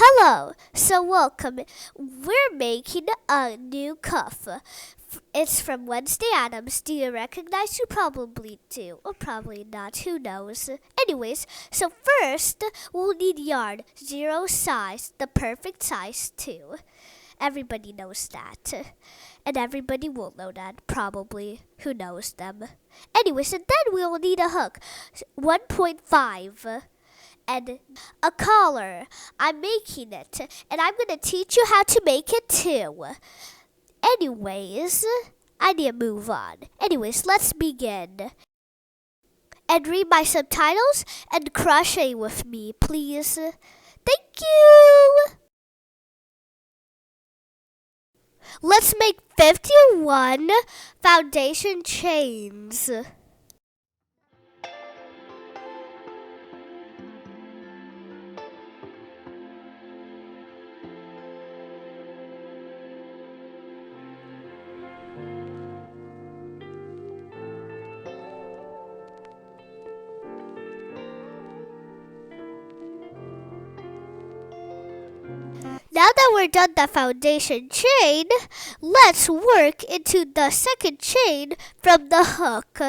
Hello, so welcome. We're making a new cuff. It's from Wednesday Addams. Do you recognize? You probably do, or probably not. Who knows? Anyways, so first we'll need yarn, 0 size, the perfect size too. Everybody knows that. And everybody will know that, probably. Who knows them? Anyways, and then we'll need a hook, 1.5. And a collar. I'm making it, and I'm going to teach you how to make it too. Anyways, I need to move on. Anyways, let's begin. And read my subtitles and crochet with me, please. Thank you! Let's make 51 foundation chains. Now that we're done the foundation chain, let's work into the second chain from the hook.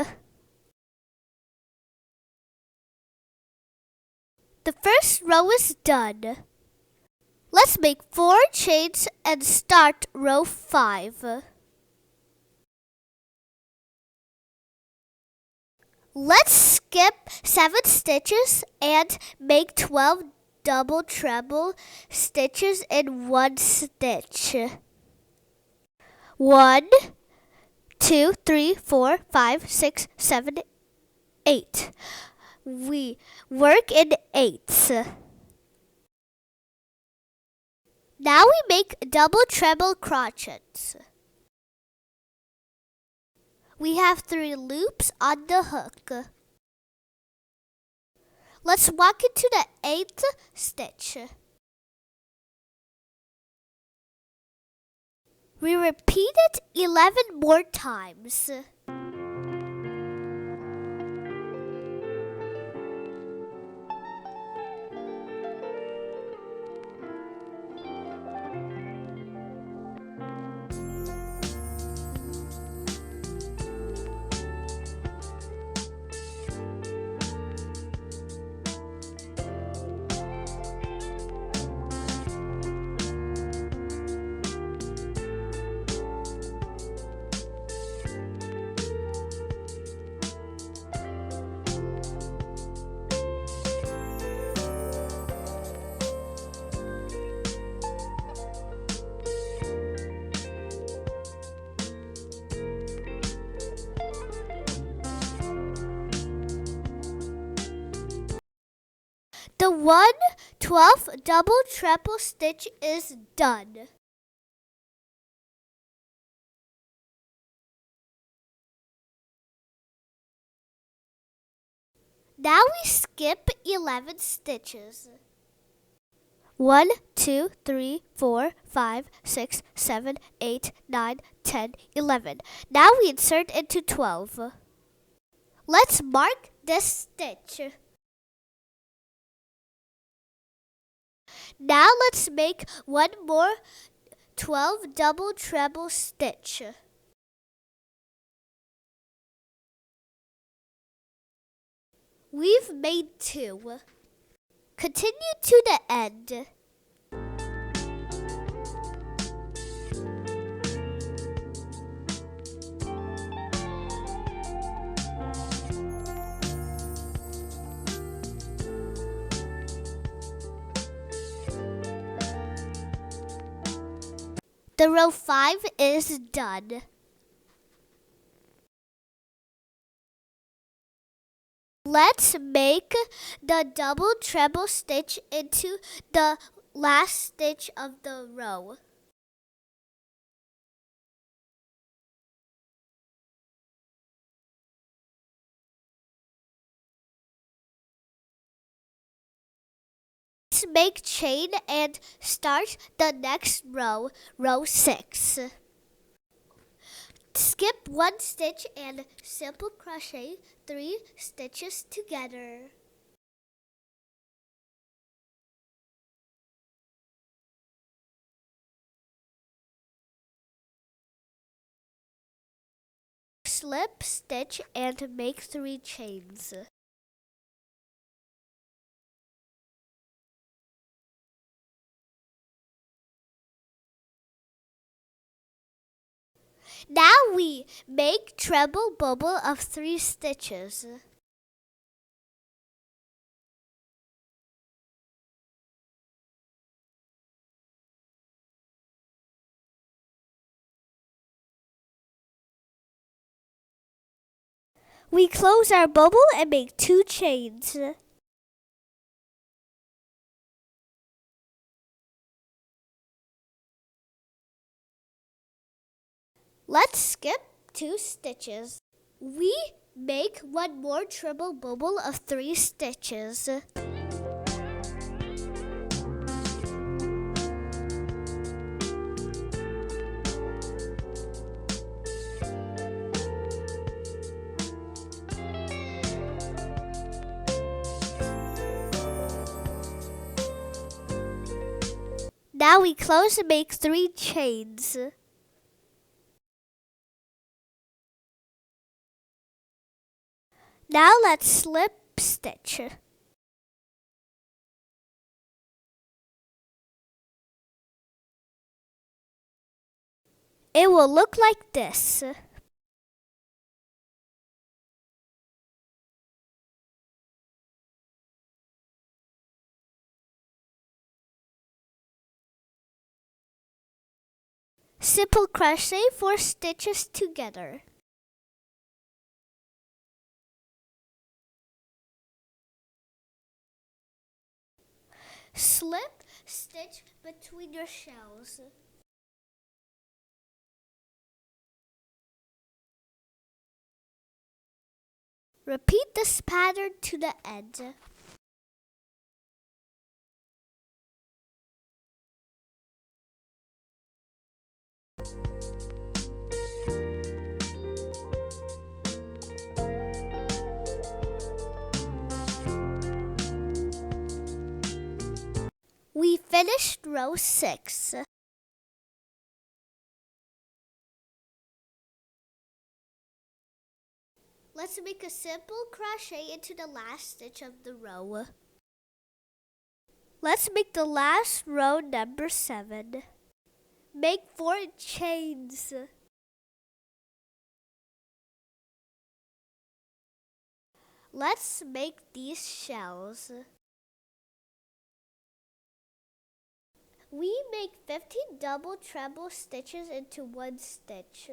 The first row is done. Let's make 4 chains and start row 5. Let's skip 7 stitches and make 12 double treble stitches in 1 stitch. 1, 2, 3, 4, 5, 6, 7, 8. We work in 8s. Now we make double treble crochets. We have 3 loops on the hook. Let's walk into the 8th stitch. We repeat it 11 more times. The 1/12 double treble stitch is done. Now we skip 11 stitches. 1, 2, 3, 4, 5, 6, 7, 8, 9, 10, 11. Now we insert into 12. Let's mark this stitch. Now let's make 1 more 12 double treble stitch. We've made 2. Continue to the end. The row 5 is done. Let's make the double treble stitch into the last stitch of the row. Let's make chain and start the next row, row 6. Skip 1 stitch and simple crochet 3 stitches together. slip stitch and make 3 chains. Now we make treble bubble of 3 stitches. We close our bubble and make 2 chains. Let's skip 2 stitches. We make 1 more treble bubble of 3 stitches. Now we close and make 3 chains. Now let's slip stitch. It will look like this. Simple crochet 4 stitches together. Slip stitch between your shells. Repeat this pattern to the end. We finished row 6. Let's make a simple crochet into the last stitch of the row. Let's make the last row number 7. Make 4 chains. Let's make these shells. We make 15 double treble stitches into 1 stitch.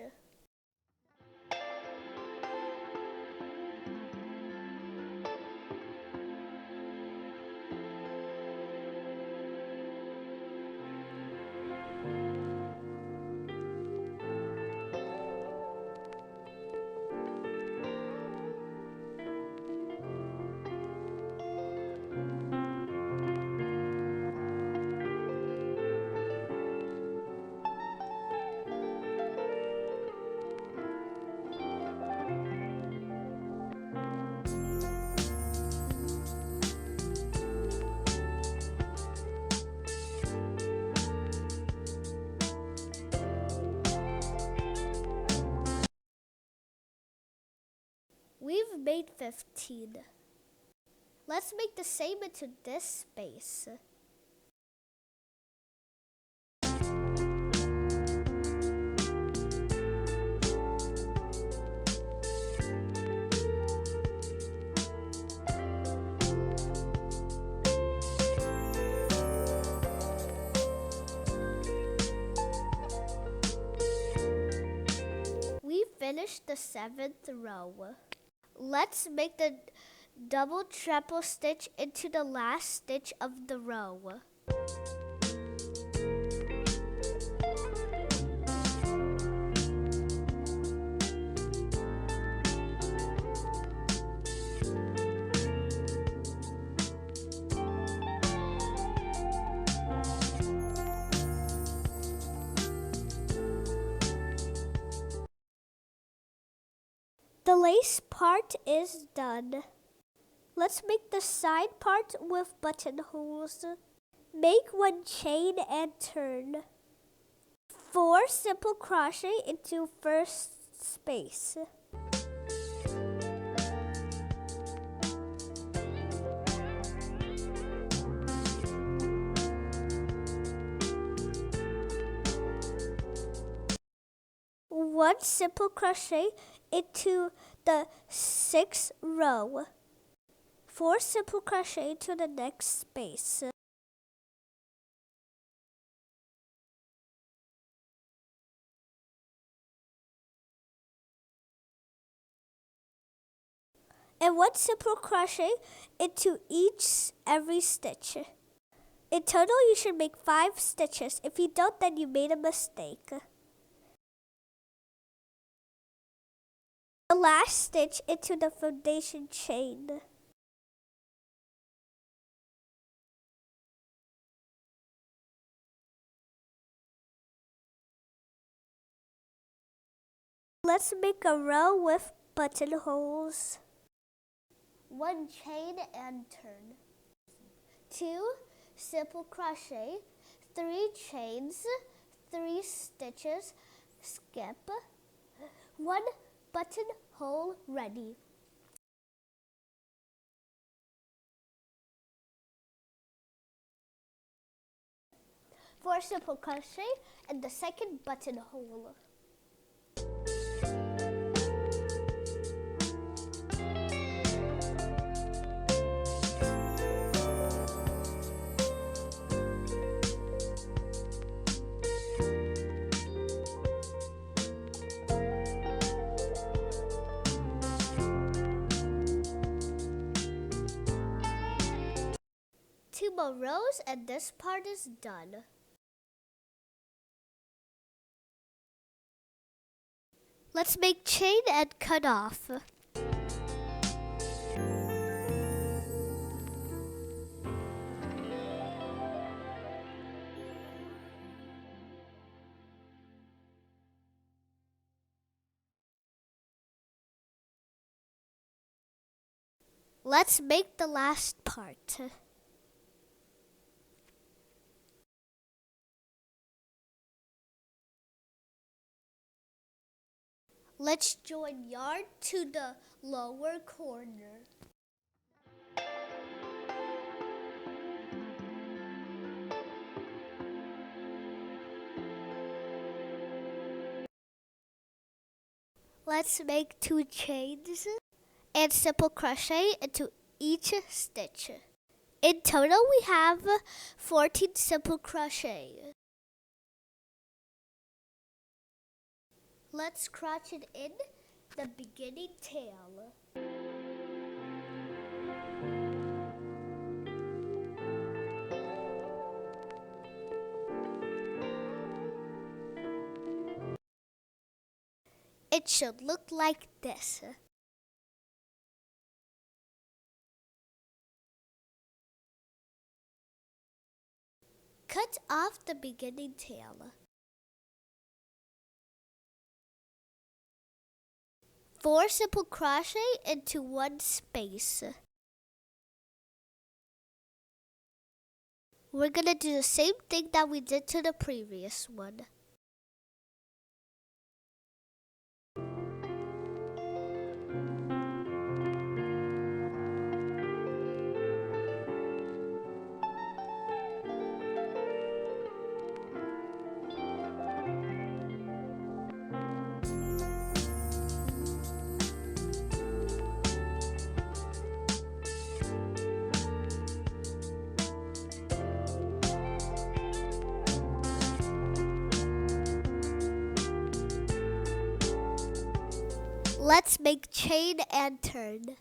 We've made 15. Let's make the same into this space. We finished the 7th row. Let's make the double treble stitch into the last stitch of the row. The lace part is done. Let's make the side part with buttonholes. Make 1 chain and turn. 4 simple crochet into first space. 1 simple crochet into the 6th row. 4 simple crochet to the next space. And 1 simple crochet into every stitch. In total, you should make 5 stitches. If you don't, then you made a mistake. The last stitch into the foundation chain. Let's make a row with buttonholes. 1 chain and turn. 2 simple crochet, 3 chains, 3 stitches, skip, 1 buttonhole ready. Four simple crochet and the second buttonhole. Two more rows and this part is done. Let's make chain and cut off. Let's make the last part. Let's join yarn to the lower corner. Let's make 2 chains and simple crochet into each stitch. In total, we have 14 simple crochet. Let's crochet it in the beginning tail. It should look like this. Cut off the beginning tail. 4 simple crochet into 1 space. We're gonna do the same thing that we did to the previous one. Let's make chain and turn.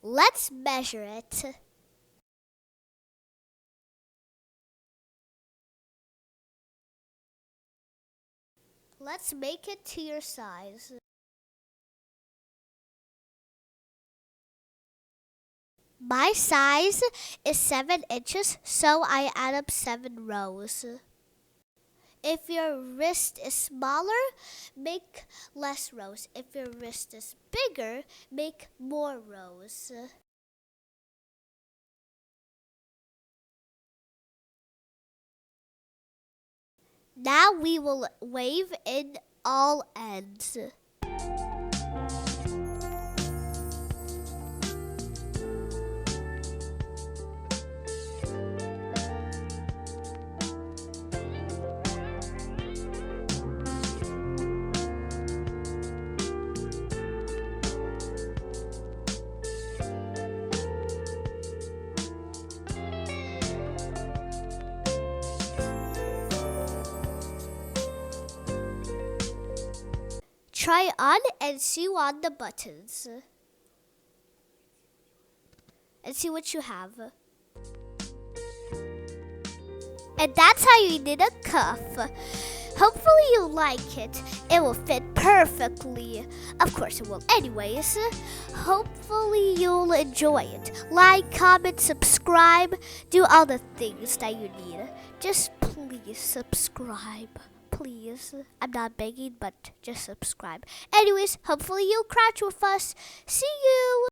Let's measure it. Let's make it to your size. My size is 7 inches, so I add up 7 rows. If your wrist is smaller, make less rows. If your wrist is bigger, make more rows. Now we will wave in all ends. Try on and sew on the buttons. And see what you have. And that's how you knit a cuff. Hopefully you like it. It will fit perfectly. Of course it will anyways. Hopefully you'll enjoy it. Like, comment, subscribe. Do all the things that you need. Just please subscribe. Please. I'm not begging, but just subscribe. Anyways, hopefully you'll crouch with us. See you!